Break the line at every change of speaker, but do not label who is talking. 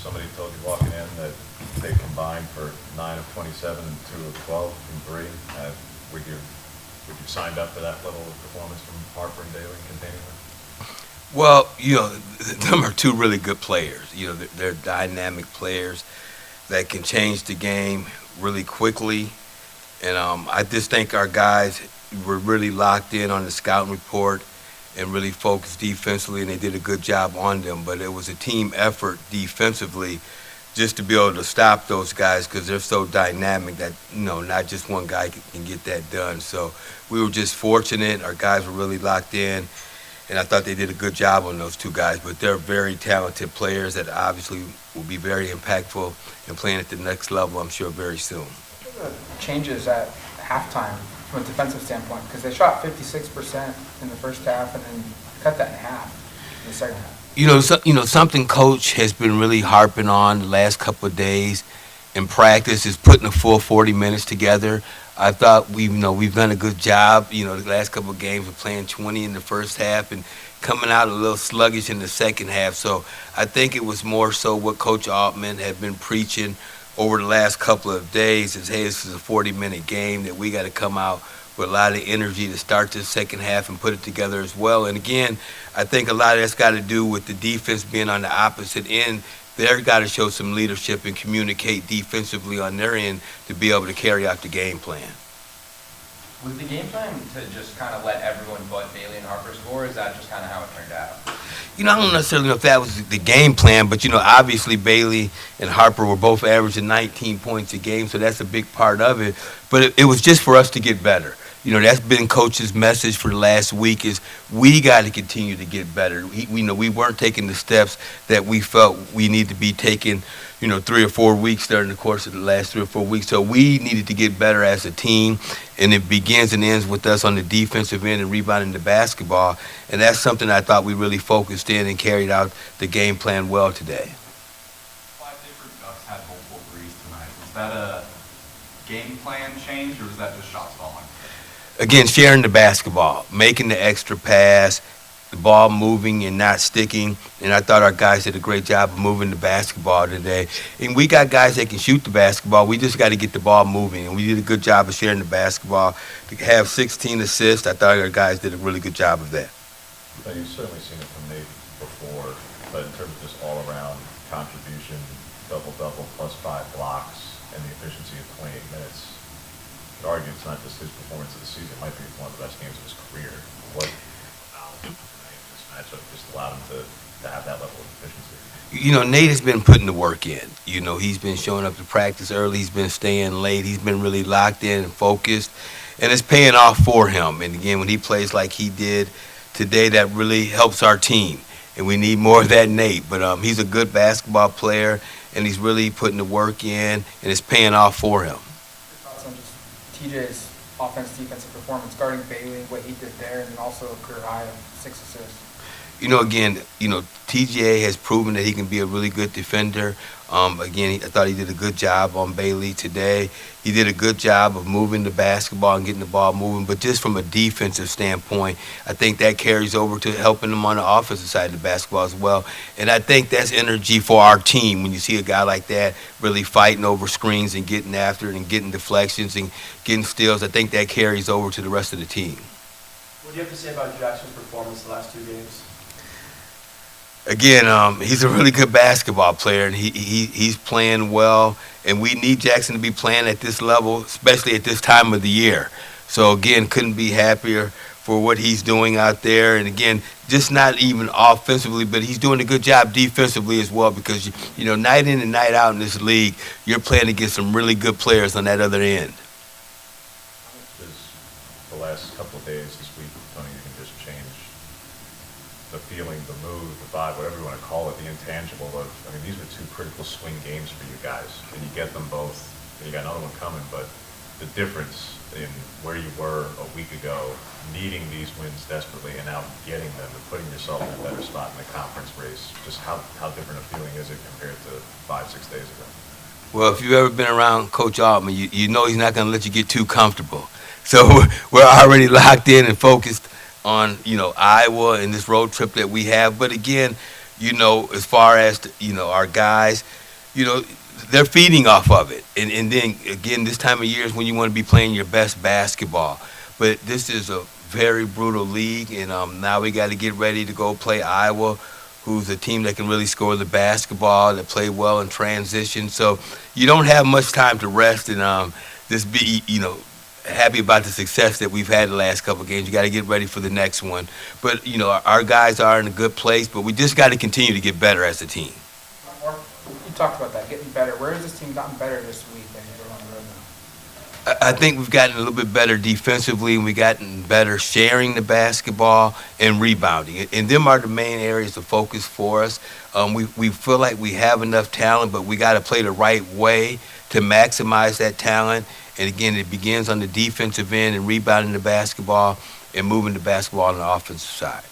somebody told you walking in that they combined for 9 of 27, 2 of 12 from 3, would you signed up for that level of performance from Harper and Daly containing them?
Well, them are two really good players. They're dynamic players that can change the game really quickly. And I just think our guys were really locked in on the scouting report and really focused defensively, and they did a good job on them. But it was a team effort defensively just to be able to stop those guys because they're so dynamic that, not just one guy can get that done. So we were just fortunate. Our guys were really locked in, and I thought they did a good job on those two guys. But they're very talented players that obviously will be very impactful and playing at the next level, I'm sure, very soon.
Changes at halftime from a defensive standpoint, because they shot 56% in the first half and then cut that in half in the second half.
Something Coach has been really harping on the last couple of days in practice is putting a full 40 minutes together. I thought we've done a good job. The last couple of games of playing 20 in the first half and coming out a little sluggish in the second half. So I think it was more so what Coach Altman had been preaching over the last couple of days is, hey, this is a 40-minute game that we got to come out with a lot of energy to start this second half and put it together as well. And again, I think a lot of that's got to do with the defense being on the opposite end. They've got to show some leadership and communicate defensively on their end to be able to carry out the game plan.
Was the game plan to just kind of let everyone but Bailey and Harper score, or is that just kind of how it turned out?
I don't necessarily know if that was the game plan, but, obviously Bailey and Harper were both averaging 19 points a game, so that's a big part of it. But it was just for us to get better. That's been Coach's message for the last week is we got to continue to get better. We weren't taking the steps that we felt we need to be taking, 3 or 4 weeks during the course of the last 3 or 4 weeks. So we needed to get better as a team, and it begins and ends with us on the defensive end and rebounding the basketball. And that's something I thought we really focused in and carried out the game plan well today.
5 different Ducks had multiple threes tonight. Was that a game plan change, or was that just shots falling?
Again, sharing the basketball, making the extra pass, the ball moving and not sticking. And I thought our guys did a great job of moving the basketball today. And we got guys that can shoot the basketball. We just got to get the ball moving. And we did a good job of sharing the basketball. To have 16 assists, I thought our guys did a really good job of that.
Now, you've certainly seen it from Nate before, but in terms of just all-around contribution, double-double plus 5 blocks, and the efficiency of 28 minutes, you could argue it's not just his performance of the season, it might be one of the best games of his career. What about this matchup just allowed him to have that level of efficiency?
Nate has been putting the work in. He's been showing up to practice early. He's been staying late. He's been really locked in and focused, and it's paying off for him. And again, when he plays like he did today, that really helps our team. And we need more of that Nate. But he's a good basketball player, and he's really putting the work in, and it's paying off for him.
Thoughts on just TJ's offense-defensive performance, guarding Bailey, what he did there, and then also a career high of 6 assists?
Again, TJ has proven that he can be a really good defender. Again, I thought he did a good job on Bailey today. He did a good job of moving the basketball and getting the ball moving. But just from a defensive standpoint, I think that carries over to helping him on the offensive side of the basketball as well. And I think that's energy for our team when you see a guy like that really fighting over screens and getting after it and getting deflections and getting steals. I think that carries over to the rest of the team.
What do you have to say about Jackson's performance the last 2 games?
Again, he's a really good basketball player, and he's playing well. And we need Jackson to be playing at this level, especially at this time of the year. So, again, couldn't be happier for what he's doing out there. And, again, just not even offensively, but he's doing a good job defensively as well because, night in and night out in this league, you're playing against some really good players on that other end.
How much does the last couple of days this week, Tony, you can just change the feeling, the mood, the vibe, whatever you want to call it, the intangible of, these were 2 critical swing games for you guys, and you get them both, and you got another one coming, but the difference in where you were a week ago, needing these wins desperately, and now getting them and putting yourself in a better spot in the conference race, just how different a feeling is it compared to 5-6 days ago?
Well, if you've ever been around Coach Altman, you know he's not going to let you get too comfortable. So we're already locked in and focused on, Iowa and this road trip that we have. But again, as far as, our guys, they're feeding off of it. And then, again, this time of year is when you want to be playing your best basketball. But this is a very brutal league, and now we got to get ready to go play Iowa, who's a team that can really score the basketball, that play well in transition. So you don't have much time to rest and just be, happy about the success that we've had the last couple of games. You got to get ready for the next one. But, our guys are in a good place, but we just got to continue to get better as a team.
You talked about that, getting better. Where has this team gotten better this week than you're on the road now?
I think we've gotten a little bit better defensively, and we've gotten better sharing the basketball and rebounding. And them are the main areas of focus for us. We feel like we have enough talent, but we got to play the right way to maximize that talent. And again, it begins on the defensive end and rebounding the basketball and moving the basketball on the offensive side.